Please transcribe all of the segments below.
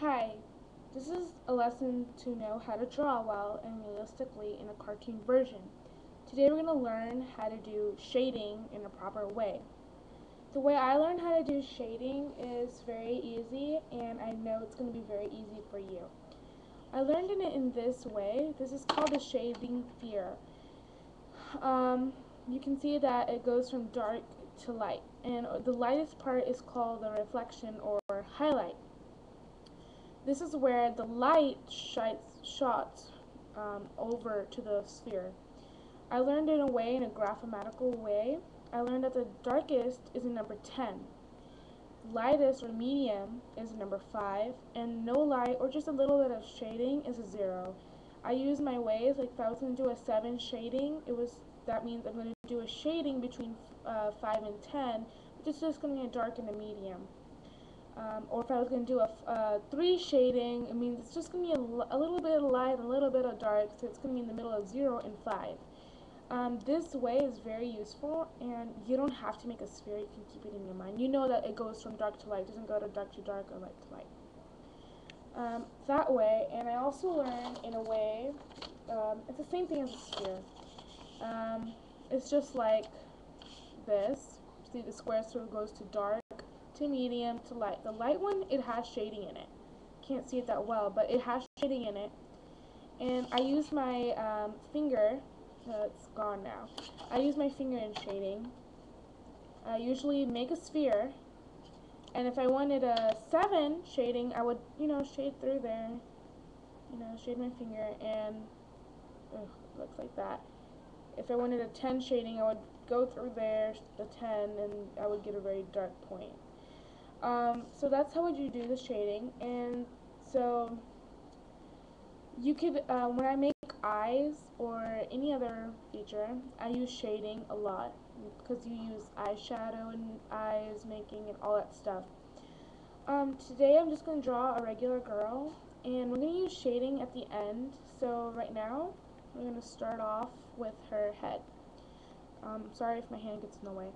Hi, this is a lesson to know how to draw well and realistically in a cartoon version. Today we're going to learn how to do shading in a proper way. The way I learned how to do shading is very easy, and I know it's going to be very easy for you. I learned it in this way. This is called the shading sphere. You can see that it goes from dark to light, and the lightest part is called the reflection or highlight. This is where the light shots over to the sphere. I learned in a way, in a graphematical way. I learned that the darkest is in number 10. Lightest or medium is number 5, and no light or just a little bit of shading is a 0. I use my ways, like if I was going to do a 7 shading, that means I'm going to do a shading between 5 and 10, which is just going to be a dark and a medium. Or if I was going to do a 3 shading, it means it's just going to be a little bit of light, a little bit of dark, so it's going to be in the middle of 0 and 5. This way is very useful, and you don't have to make a sphere, you can keep it in your mind. You know that it goes from dark to light, it doesn't go to dark to dark or light to light. That way, and I also learned in a way, it's the same thing as a sphere. It's just like this. See, the square sort of goes to dark, to medium, to light. The light one, it has shading in it. Can't see it that well, but it has shading in it. And I use my finger, it's gone now. I use my finger in shading. I usually make a sphere, and if I wanted a 7 shading, I would, shade through there. Shade my finger, and it looks like that. If I wanted a 10 shading, I would go through there, the 10, and I would get a very dark point. So that's how would you do the shading. And so you could, when I make eyes or any other feature, I use shading a lot because you use eyeshadow and eyes making and all that stuff. Today I'm just going to draw a regular girl, and we're going to use shading at the end. So right now we're going to start off with her head. Sorry if my hand gets in the way.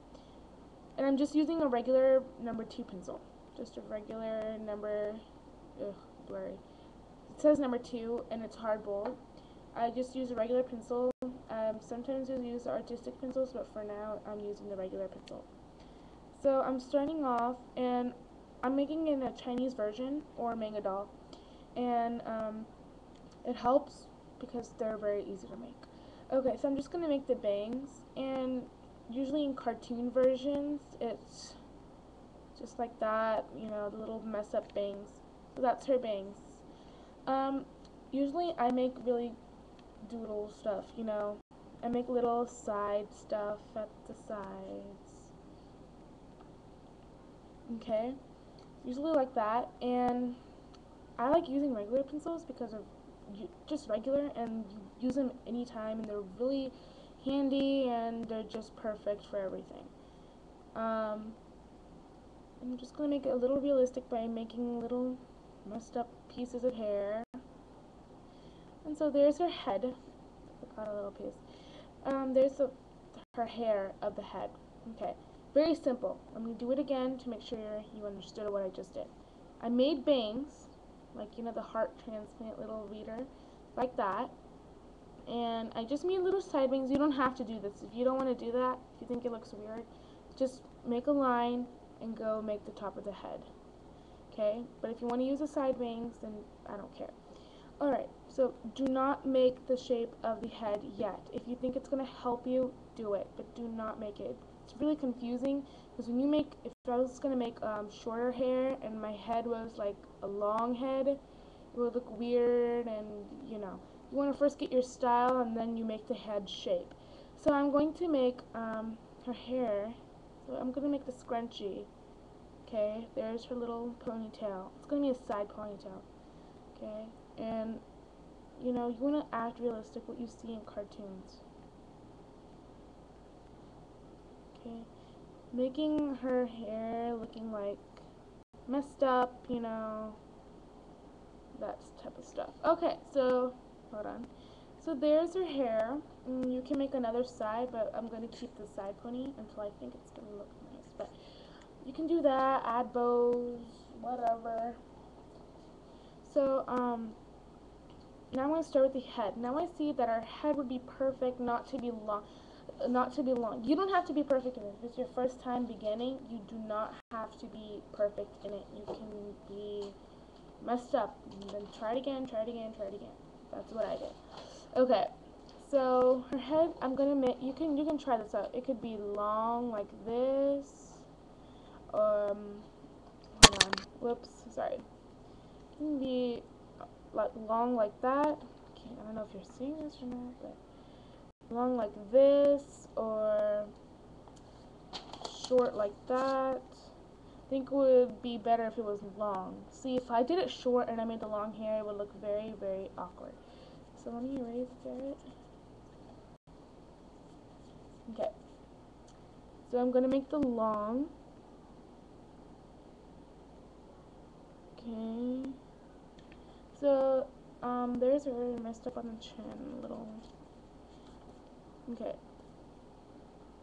And I'm just using a regular number 2 pencil. Just a regular number, blurry. It says number 2 and it's hard bold. I just use a regular pencil. Sometimes you'll use artistic pencils, but for now I'm using the regular pencil. So I'm starting off, and I'm making in a Chinese version or manga doll. And it helps because they're very easy to make. Okay, so I'm just going to make the bangs, and usually in cartoon versions, it's just like that, the little mess up bangs. So that's her bangs. Usually I make really doodle stuff, I make little side stuff at the sides. Okay, usually like that, and I like using regular pencils because of just regular, and you use them anytime, and they're really handy, and they're just perfect for everything. I'm just going to make it a little realistic by making little messed up pieces of hair. And so there's her head. I got a little piece. There's her hair of the head. Okay, very simple. I'm going to do it again to make sure you understood what I just did. I made bangs, like, the heart transplant little reader, like that. And I just made little side bangs. You don't have to do this. If you don't want to do that, if you think it looks weird, just make a line and go make the top of the head. Okay, but if you want to use the side bangs, then I don't care. Alright, so do not make the shape of the head yet. If you think it's going to help you, do it, but do not make it. It's really confusing because when you make, if I was going to make shorter hair and my head was like a long head, it would look weird, and you want to first get your style and then you make the head shape. So I'm going to make her hair. So I'm going to make the scrunchie. Okay, there's her little ponytail. It's going to be a side ponytail. Okay, and you want to act realistic, what you see in cartoons. Okay, making her hair looking like messed up, that type of stuff. Okay, so hold on. So there's her hair. You can make another side, but I'm going to keep the side pony until I think it's going to look nice. But you can do that, add bows, whatever. So, now I'm going to start with the head. Now I see that our head would be perfect, not to be long. Not to be long. You don't have to be perfect in it. If it's your first time beginning, you do not have to be perfect in it. You can be messed up. And then try it again, try it again, try it again. That's what I did. Okay. So her head, I'm gonna make. You can try this out. It could be long like this. Hold on. Whoops. Sorry. It can be like long like that. Okay, I don't know if you're seeing this or not, but long like this or short like that. I think it would be better if it was long. See, if I did it short and I made the long hair, it would look very, very awkward. So let me erase it. Okay. So I'm gonna make the long. Okay. So there's her messed up on the chin a little. Okay.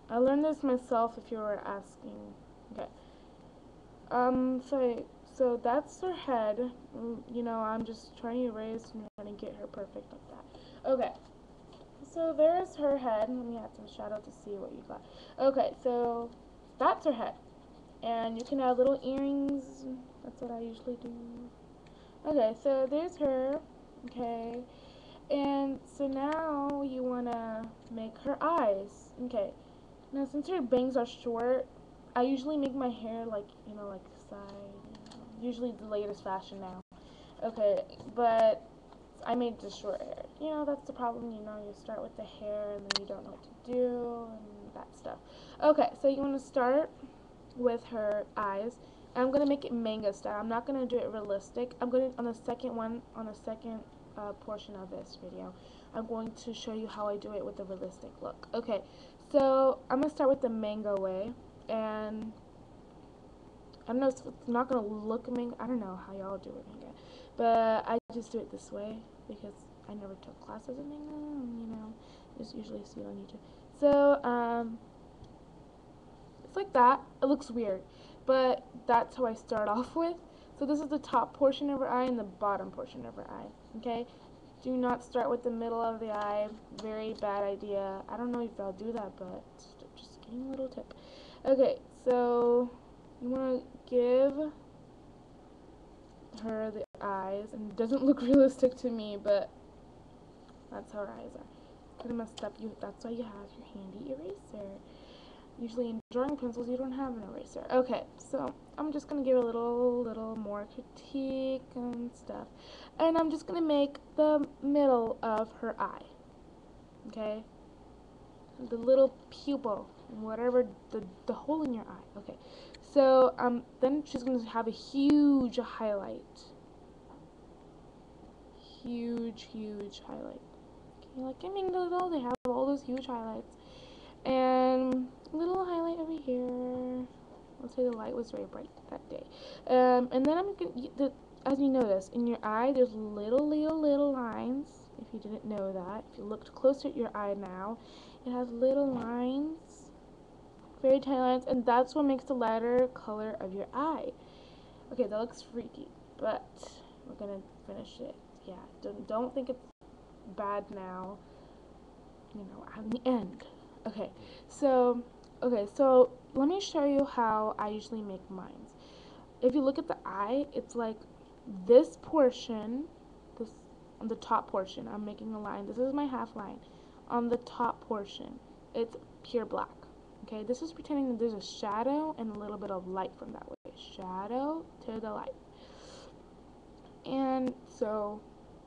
I learned this myself if you were asking. Okay. So that's her head. You know, I'm just trying to erase and trying to get her perfect like that. Okay. So there's her head. Let me add some shadow to see what you got. Okay, so that's her head. And you can add little earrings. That's what I usually do. Okay, so there's her. Okay. And so now you want to make her eyes. Okay. Now since her bangs are short, I usually make my hair like, you know, like side. Usually the latest fashion now. Okay, but I made just short hair. You know, that's the problem. You know, you start with the hair and then you don't know what to do and that stuff. Okay, so you want to start with her eyes. I'm going to make it manga style. I'm not going to do it realistic. I'm going to, on the second portion of this video, I'm going to show you how I do it with the realistic look. Okay, so I'm going to start with the manga way. And I don't know, it's not going to look manga. I don't know how y'all do it manga. But I just do it this way because I never took classes in manga. And, you know, just usually see it on YouTube. So, it's like that. It looks weird, but that's how I start off with. So this is the top portion of her eye and the bottom portion of her eye. Okay? Do not start with the middle of the eye. Very bad idea. I don't know if I'll do that, but just giving a little tip. Okay, so you want to give her the eyes, and it doesn't look realistic to me, but that's how her eyes are. Kind of messed up. That's why you have your handy eraser. Usually in drawing pencils you don't have an eraser. Okay, so I'm just gonna give a little more critique and stuff, and I'm just gonna make the middle of her eye. Okay, the little pupil, whatever, the hole in your eye. Okay, so then she's gonna have a huge highlight. Huge highlight. Okay, like in Mingo, they have all those huge highlights. And a little highlight over here. Let's say the light was very bright that day. And then I'm gonna, as you notice, in your eye, there's little lines. If you didn't know that, if you looked closer at your eye now, it has little lines, very tiny lines, and that's what makes the lighter color of your eye. Okay, that looks freaky, but we're gonna finish it. Yeah, don't think it's bad now. You know, at the end. Okay, so let me show you how I usually make mine. If you look at the eye, it's like this portion, this on the top portion, I'm making a line. This is my half line. On the top portion, it's pure black. Okay, this is pretending that there's a shadow and a little bit of light from that way. Shadow to the light. And so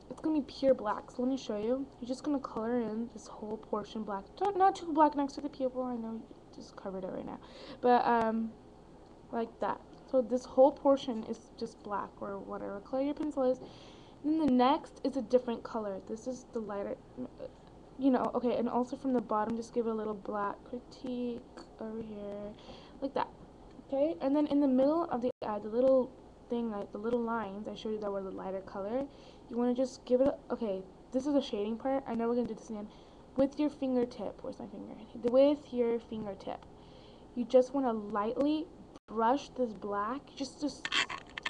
it's going to be pure black. So let me show you. You're just going to color in this whole portion black. Not too black next to the pupil. I know you just covered it right now. But like that. So this whole portion is just black or whatever color your pencil is. And then the next is a different color. This is the lighter, you know, okay. And also from the bottom, just give a little black critique over here. Like that. Okay? And then in the middle of the eye, the little thing, like the little lines I showed you that were the lighter color, you want to just give it okay, this is a shading part. I know we're going to do this again. With your fingertip, where's my finger? With your fingertip, you just want to lightly brush this black, just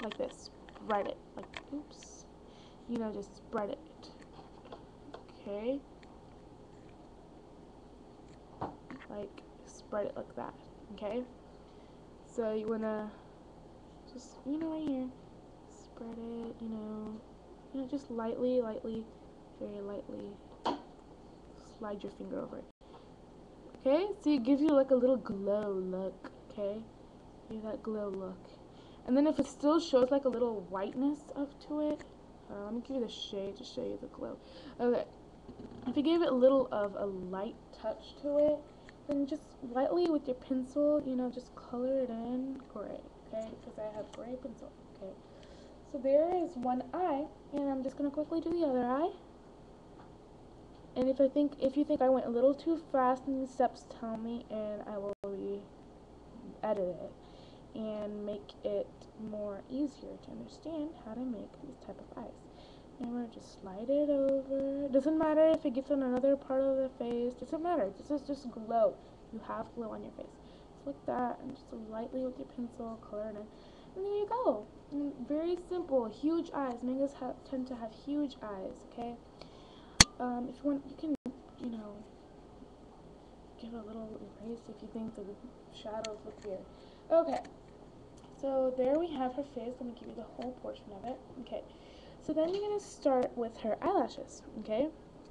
like this, right it, like, oops. you know, just spread it. Okay, like spread it like that. Okay, so you wanna just, you know, right here, spread it, you know, just lightly, very lightly, slide your finger over it. Okay, so it gives you like a little glow look. Okay, give that glow look. And then if it still shows like a little whiteness to it, let me give you the shade to show you the glow. Okay, if you gave it a little of a light touch to it, then just lightly with your pencil, you know, just color it in gray. Okay, because I have gray pencil. Okay, so there is one eye, and I'm just gonna quickly do the other eye. And if you think I went a little too fast in these steps, tell me, and I will edit it and make it more easier to understand how to make these type of eyes. And we're just slide it over. Doesn't matter if it gets on another part of the face. Doesn't matter. This is just glow. You have glow on your face. Just like that, and just lightly with your pencil, color it in. And there you go. And very simple. Huge eyes. Mangas tend to have huge eyes. Okay. If you want, you can, you know, give a little erase if you think the shadows look weird. Okay. So there we have her face. Let me give you the whole portion of it. Okay. So then you're going to start with her eyelashes. Okay.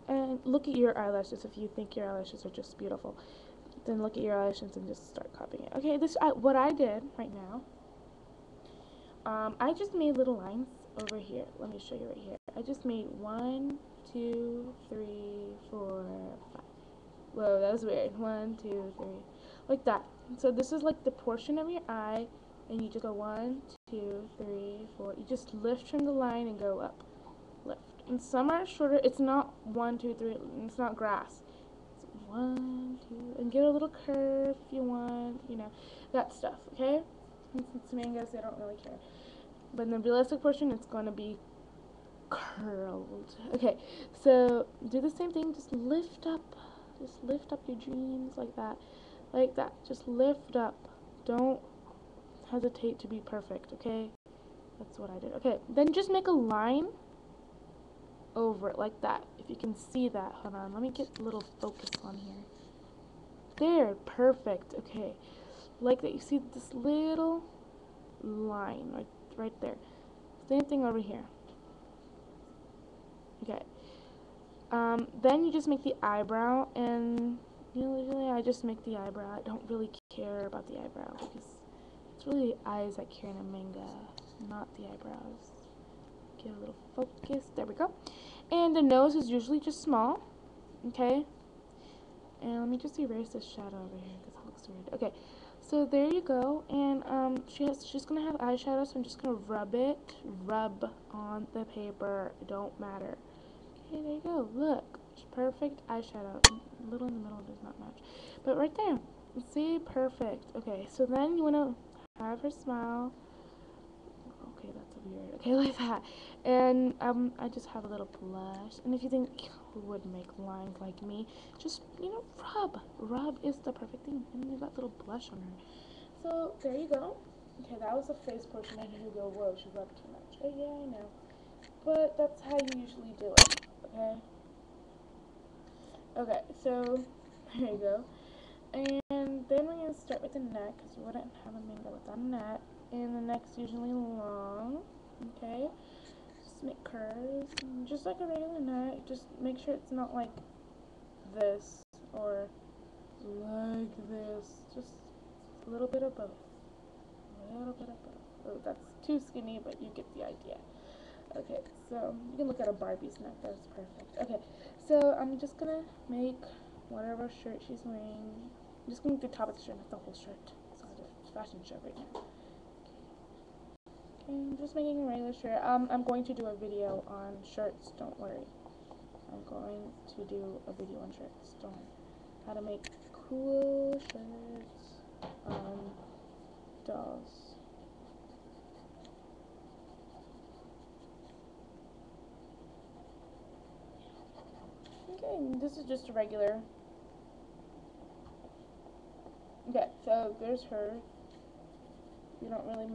And look at your eyelashes if you think your eyelashes are just beautiful. Then look at your eyelashes and just start copying it. Okay. What I did right now. I just made little lines over here. Let me show you right here. I just made 1, 2, 3, 4, 5. Whoa, that was weird. 1, 2, 3, like that. So this is like the portion of your eye, and you just go 1, 2, 3, 4. You just lift from the line and go up, lift. And some are shorter. It's not 1, 2, 3. It's not grass. It's 1, 2, and get a little curve if you want. You know, that stuff. Okay. And since mangoes, they don't really care. But in the realistic portion, it's going to be curled. Okay, so do the same thing. Just lift up your dreams like that, just lift up. Don't hesitate to be perfect. Okay, that's what I did. Okay, then just make a line over it like that. If you can see that, hold on, let me get a little focus on here. There, perfect. Okay, like that. You see this little line right there. Same thing over here. Okay. Then you just make the eyebrow, and usually I just make the eyebrow. I don't really care about the eyebrow because it's really the eyes that care in a manga, not the eyebrows. Get a little focus. There we go. And the nose is usually just small. Okay. And let me just erase this shadow over here because it looks weird. Okay. So there you go. And she's gonna have eyeshadow, so I'm just gonna rub on the paper. It don't matter. Okay, there you go. Look, perfect eyeshadow. A little in the middle does not match, but right there. See, perfect. Okay, so then you wanna have her smile. Okay, that's weird. Okay, like that. And I just have a little blush. And if you think who would make lines like me, just rub is the perfect thing. And you got little blush on her. So there you go. Okay, that was the face portion. I knew you go, whoa, she rubbed too much. Oh yeah, I know. But that's how you usually do it. Okay. Okay, so there you go. And then we're going to start with the neck, because you wouldn't have a manga without a neck. And the neck's usually long. Okay. Just make curves. Just like a regular neck. Just make sure it's not like this or like this. Just a little bit of both. A little bit of both. Oh, that's too skinny, but you get the idea. Okay, so you can look at a Barbie's neck. That's perfect. Okay, so I'm just gonna make whatever shirt she's wearing. I'm just gonna do the top of the shirt, not the whole shirt. It's not a fashion show right now. Okay, I'm just making a regular shirt. I'm going to do a video on shirts. Don't worry. I'm going to do a video on shirts. Don't worry. How to make cool shirts on dolls. Okay, this is just a regular. Okay, so there's her. You don't really